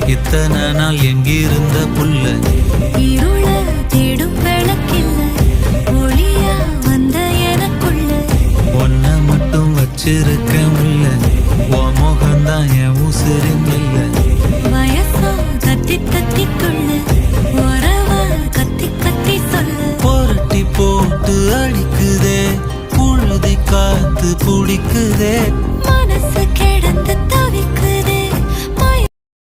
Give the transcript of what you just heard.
இத்தனை நாள் எங்கிருந்த புல்ல இருள தேடும் விளக்கில்ல ஒளியா வந்த எனக்குள்ள ஒன்ன மட்டும் வச்சிருக்க முல்ல உன் முகம்தான் என் உசிரின் இல்ல வயசோ தத்தி தத்தி கொள்ள உறவா கத்தி கத்தி சொல்ல புரட்டி போட்டு அடிக்குதே புழுதி காத்து பிடிக்குதே மனசு கெட